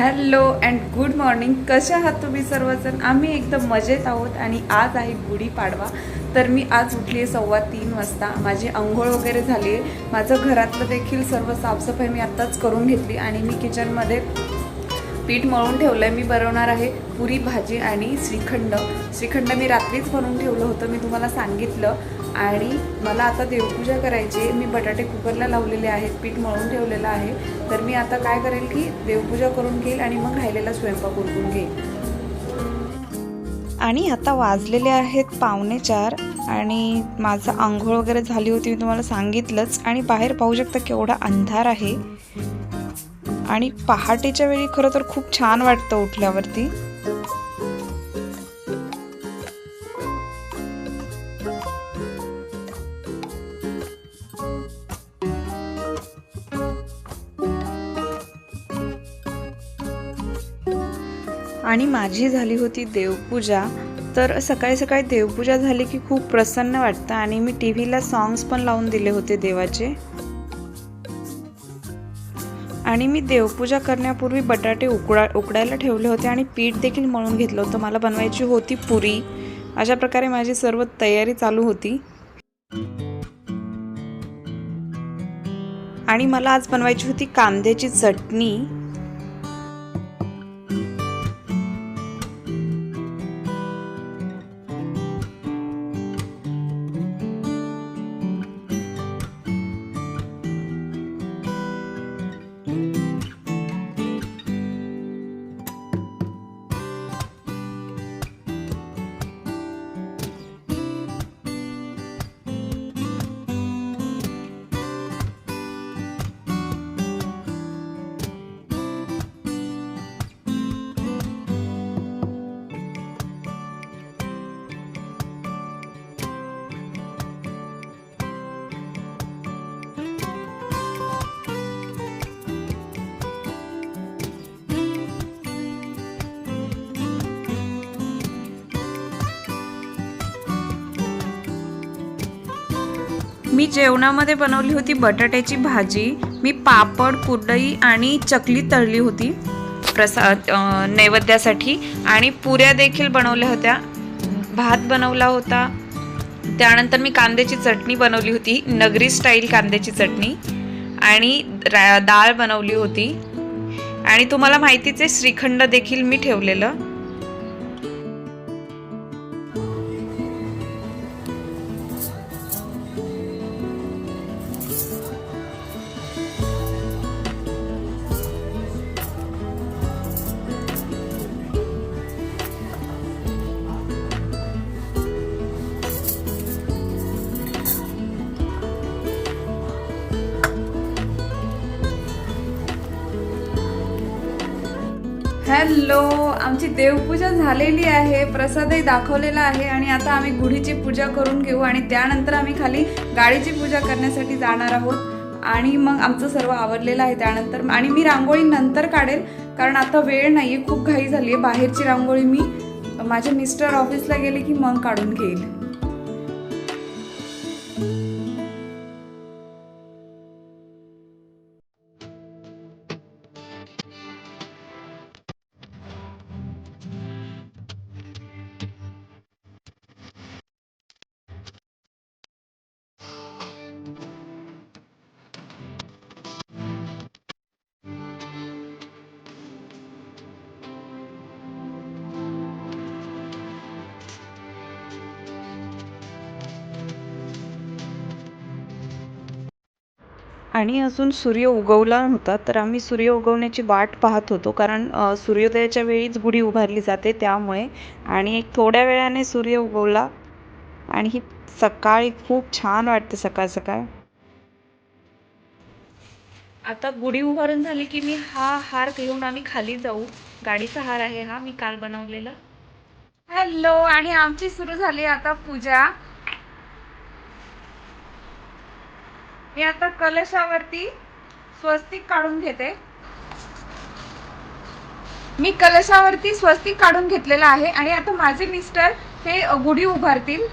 Hello and good morning. कशा आहात तुम्ही सर्वजण? आम्ही एकदम मजेत आहोत आणि आज आहे गुढीपाडवा. तर मी आज उठली आहे 3:15 वाजता. माझी अंघोळ वगैरे झाली आहे. माझं घरातलं देखील सर्व साफसफाई मी आत्ताच करून घेतली आणि मी किचनमध्ये पीठ मळून ठेवलं आहे. मी बनवणार आहे पुरी भाजी आणि श्रीखंड. श्रीखंड मी रात्रीच बनवून ठेवलं होतं, मी तुम्हाला सांगितलं. आणि मला आता देवपूजा करायची आहे. मी बटाटे कुकरला लावलेले आहेत, पीठ मळून ठेवलेलं आहे. तर मी आता काय करेल की देवपूजा करून घेईल आणि मग राहिलेला स्वयंपाक उरकून घेईल. आणि आता वाजलेले आहेत 3:45 आणि माझं आंघोळ वगैरे झाली होती, मी तुम्हाला सांगितलंच. आणि बाहेर पाहू शकता केवढा अंधार आहे. आणि पहाटेच्या वेळी खरं तर खूप छान वाटतं उठल्यावरती. आणि माझी झाली होती देवपूजा. तर सकाळी सकाळी देवपूजा झाली की खूप प्रसन्न वाटतं. आणि मी टी व्हीला सॉंग्स पण लावून दिले होते देवाचे. आणि मी देवपूजा करण्यापूर्वी बटाटे उकडायला ठेवले होते आणि पीठ देखील मळून घेतलं होतं. मला बनवायची होती पुरी. अशा प्रकारे माझी सर्व तयारी चालू होती. आणि मला आज बनवायची होती कांद्याची चटणी. मी जेवणामध्ये बनवली होती बटाट्याची भाजी. मी पापड, कुरडई आणि चकली तळली होती नैवेद्यासाठी. आणि पुऱ्या देखील बनवल्या होत्या. भात बनवला होता. त्यानंतर मी कांद्याची चटणी बनवली होती, नगरी स्टाईल कांद्याची चटणी. आणि डाळ बनवली होती. आणि तुम्हाला माहितीच आहे श्रीखंड देखील मी ठेवलेलं. हॅलो, आमची देवपूजा झालेली आहे, प्रसादही दाखवलेला आहे. आणि आता आम्ही गुढीची पूजा करून घेऊ आणि त्यानंतर आम्ही खाली गाडीची पूजा करण्यासाठी जाणार आहोत. आणि मग आमचं सर्व आवरलेलं आहे त्यानंतर. आणि मी रांगोळी नंतर काढेल, कारण आता वेळ नाही आहे, खूप घाई झाली आहे. बाहेरची रांगोळी मी माझे मिस्टर ऑफिसला गेले की मग काढून घेईल. आणि अजून सूर्य उगवला नव्हता, तर आम्ही सूर्य उगवण्याची वाट पाहत होतो. कारण सूर्योदयाच्या वेळीच गुढी उभारली जाते त्यामुळे. आणि एक थोड्या वेळाने सूर्य उगवला. आणि ही सकाळी खूप छान वाटते सकाळ सकाळ. आता गुढी उभारून झाली की मी हा हार घेऊन आम्ही खाली जाऊ. गाडीचा हार आहे हा, मी काल बनवलेला. हॅलो, आणि आमची सुरू झाली आता पूजा. मी आता कलशावरती स्वस्तिक काढून घेते. मी कलशावरती स्वस्तिक काढून घेतलेला आहे. आणि आता माझे मिस्टर हे गुढी उभारतील.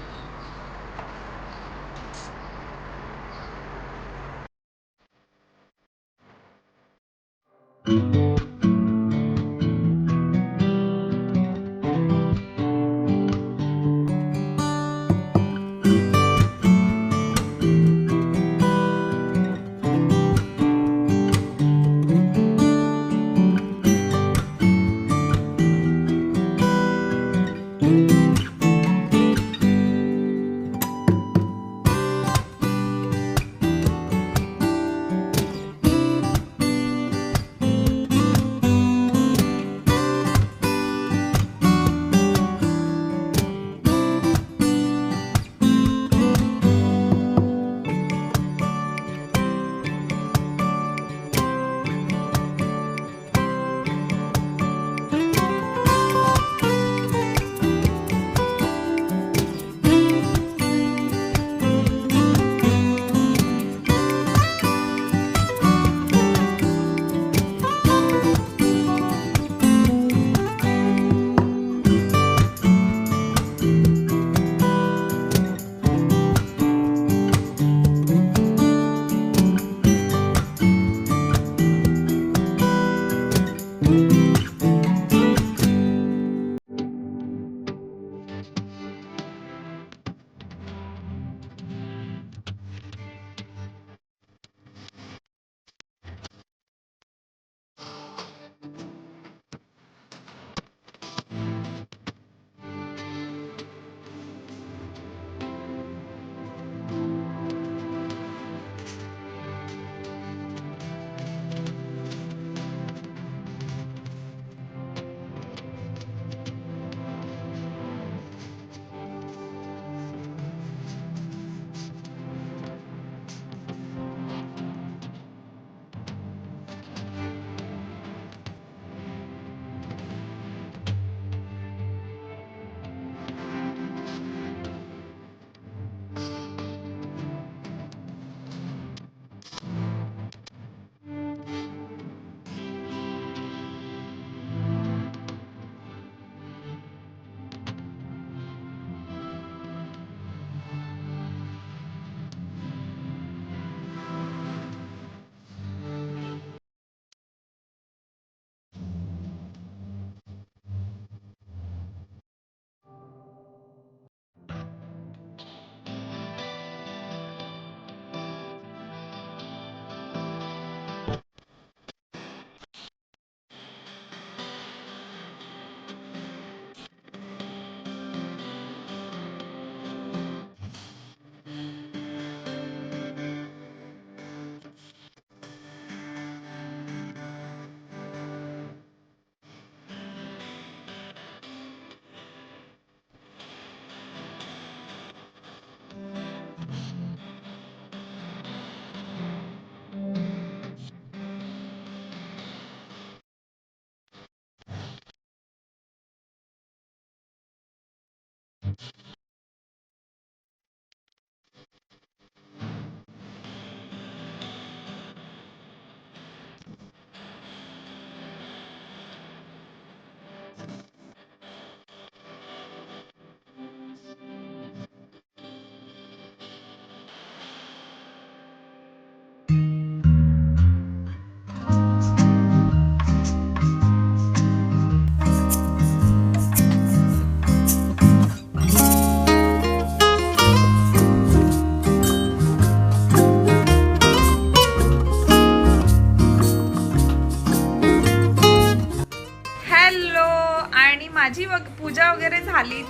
आणि माझी पूजा वगैरे झाली,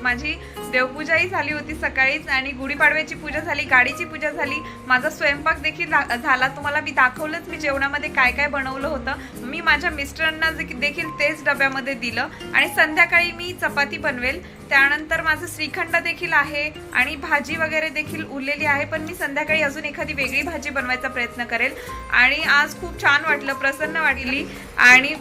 माझी देवपूजाही झाली होती सकाळीच आणि गुढीपाडव्याची पूजा झाली, गाडीची पूजा झाली, माझा स्वयंपाक देखील झाला. तुम्हाला मी दाखवलंच मी जेवणामध्ये काय काय बनवलं होतं. मी माझ्या मिस्टरांना देखील तेच डब्यामध्ये दिलं आणि संध्याकाळी मी चपाती बनवेल. त्यानंतर माझं श्रीखंड देखील आहे आणि भाजी वगैरे देखील उरलेली आहे, पण मी संध्याकाळी अजून एखादी वेगळी भाजी बनवायचा प्रयत्न करेल. आणि आज खूप छान वाटलं, प्रसन्न वाटली आणि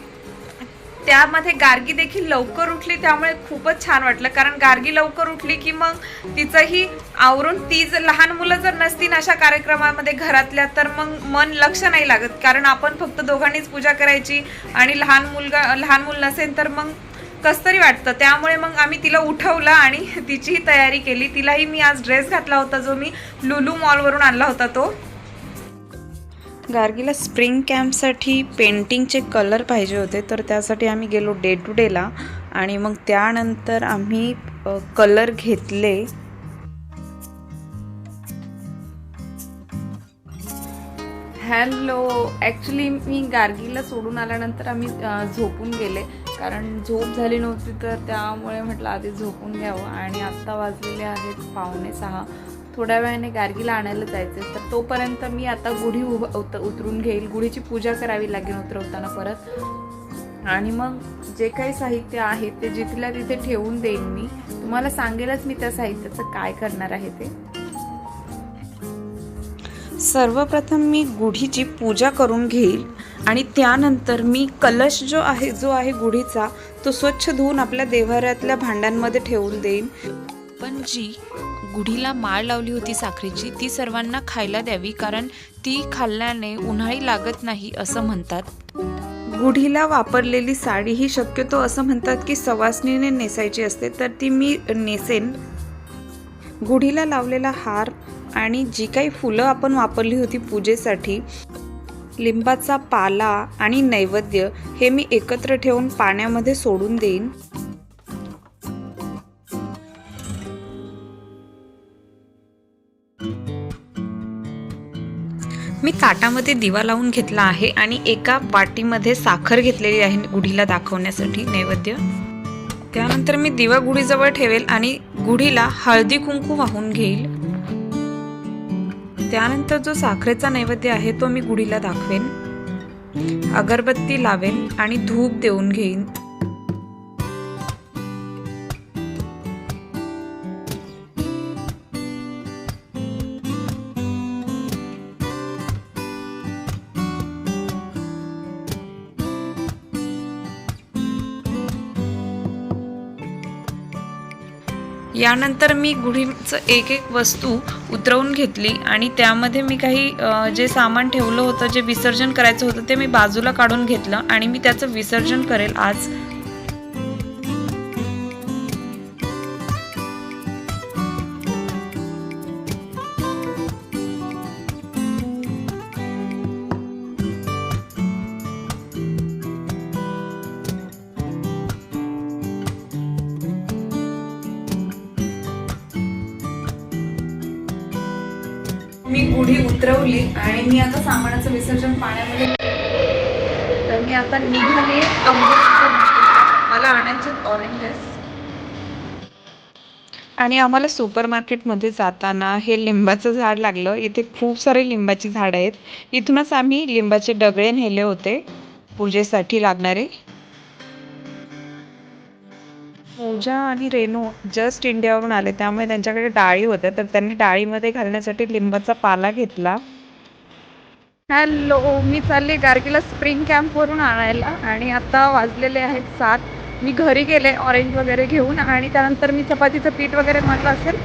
त्यामध्ये गार्गी देखील लवकर उठली, त्यामुळे खूपच छान वाटलं. कारण गार्गी लवकर उठली की मग तिचंही आवरून, ती जर लहान मुलं जर नसतील अशा कार्यक्रमामध्ये घरातल्या तर मग मन लक्ष नाही लागत. कारण आपण फक्त दोघांनीच पूजा करायची आणि लहान मूल नसेल तर मग कसं तरी वाटतं. त्यामुळे मग आम्ही तिला उठवलं आणि तिचीही तयारी केली. तिलाही मी आज ड्रेस घातला होता जो मी लुलू मॉलवरून आणला होता तो. गार्गीला स्प्रिंग कॅम्पसाठी पेंटिंगचे कलर पाहिजे होते, तर त्यासाठी आम्ही गेलो डे टू डेला आणि मग त्यानंतर आम्ही कलर घेतले. हॅलो, ॲक्च्युली मी गार्गीला सोडून आल्यानंतर आम्ही झोपून गेले, कारण झोप झाली नव्हती, तर त्यामुळे म्हटलं आधी झोपून घ्यावं. आणि आत्ता वाजलेले आहेत 5:45. थोड्या वेळाने गार्गीला आणायला जायचं, तर तोपर्यंत मी आता गुढी उतरून घेईल. गुढीची पूजा करावी लागेल उतरवताना परत. आणि मग जे काही साहित्य आहे ते जिथल्या तिथे ठेवून देईन. मी तुम्हाला सांगेलच मी त्या साहित्याचं काय करणार आहे ते. सर्वप्रथम मी गुढीची पूजा करून घेईल आणि त्यानंतर मी कलश जो आहे गुढीचा तो स्वच्छ धुवून आपल्या देव्हाऱ्यातल्या भांड्यांमध्ये ठेवून देईन. पण जी गुढीला माळ लावली होती साखरेची ती सर्वांना खायला द्यावी, कारण ती खाल्ल्याने उन्हाळी लागत नाही असं म्हणतात. गुढीला वापरलेली साडी ही शक्यतो असं म्हणतात की सवासणीने नेसायची असते, तर ती मी नेसेन. गुढीला लावलेला हार आणि जी काही फुलं आपण वापरली होती पूजेसाठी, लिंबाचा पाला आणि नैवेद्य हे मी एकत्र ठेवून पाण्यामध्ये सोडून देईन. मी ताटामध्ये दिवा लावून घेतला आहे आणि एका वाटीमध्ये साखर घेतलेली आहे गुढीला दाखवण्यासाठी नैवेद्य. त्यानंतर मी दिवा गुढीजवळ ठेवेल आणि गुढीला हळदी कुंकू वाहून घेईल. त्यानंतर जो साखरेचा नैवेद्य आहे तो मी गुढीला दाखवेन, अगरबत्ती लावेन आणि धूप देऊन घेईन. यानंतर मी गुढीचं एक वस्तू उतरवून घेतली आणि त्यामध्ये मी काही जे सामान ठेवलं होतं, जे विसर्जन करायचं होतं ते मी बाजूला काढून घेतलं आणि मी त्याचं विसर्जन करेल आज. मी गुढी उतरवली आणि मी आता सामानाचं विसर्जन पाण्यामध्ये, तर मी आता निघाले मला आणायचे ऑरेंजेस. आणि आम्हाला सुपर मार्केटमध्ये जाताना हे लिंबाचं झाड लागलं. इथे खूप सारे लिंबाची झाडं आहेत. इथूनच आम्ही लिंबाचे डबळे नेले होते पूजेसाठी लागणारे. पूजा आणि रेणू जस्ट इंडियावरून आले, त्यामुळे त्यांच्याकडे डाळी होत्या, तर त्यांनी डाळीमध्ये घालण्यासाठी लिंबाचा पाला घेतला. हॅलो, मी चालले गार्गीला स्प्रिंग कॅम्पवरून आणायला आणि आता वाजलेले आहेत 7. मी घरी गेले ऑरेंज वगैरे घेऊन आणि त्यानंतर मी चपातीचं पीठ वगैरे म्हटलं असेल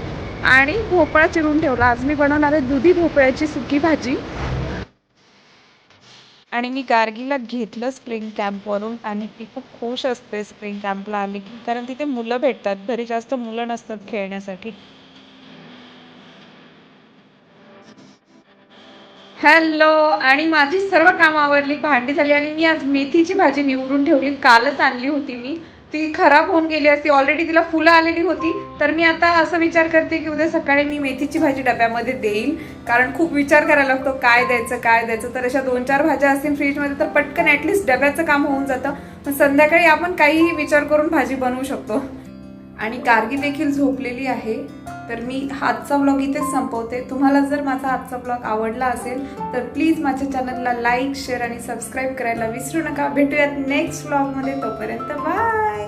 आणि भोपळा चिरून ठेवला. आज मी बनवणार आहे दुधी भोपळ्याची सुकी भाजी. आणि मी गार्गीला घेतलं स्प्रिंग कॅम्पवरून आणि ती खूप खुश असते स्प्रिंग कॅम्पला आली की, कारण तिथे मुलं भेटतात. घरी जास्त मुलं नसतात खेळण्यासाठी. हॅलो, आणि माझी सर्व कामं आवरली, भांडी झाली आणि मी आज मेथीची भाजी निवडून ठेवली. कालच आणली होती मी, ती खराब होऊन गेली असती. ऑलरेडी तिला फुलं आलेली होती. तर मी आता असं विचार करते की उद्या सकाळी मी मेथीची भाजी डब्यामध्ये देईल, कारण खूप विचार करायला लागतो काय द्यायचं. तर अशा 2-4 भाज्या असतील फ्रीजमध्ये तर पटकन ॲटलिस्ट डब्याचं काम होऊन जातं. मग संध्याकाळी आपण काहीही विचार करून भाजी बनवू शकतो. आणि गार्गी देखील झोपलेली आहे. तर मी आजचा ब्लॉग इथेच संपवते. तुम्हाला जर माझा आजचा ब्लॉग आवडला असेल तर प्लीज माझ्या चॅनलला लाईक, शेअर आणि सबस्क्राईब करायला विसरू नका. भेटूयात नेक्स्ट ब्लॉगमध्ये. तोपर्यंत बाय.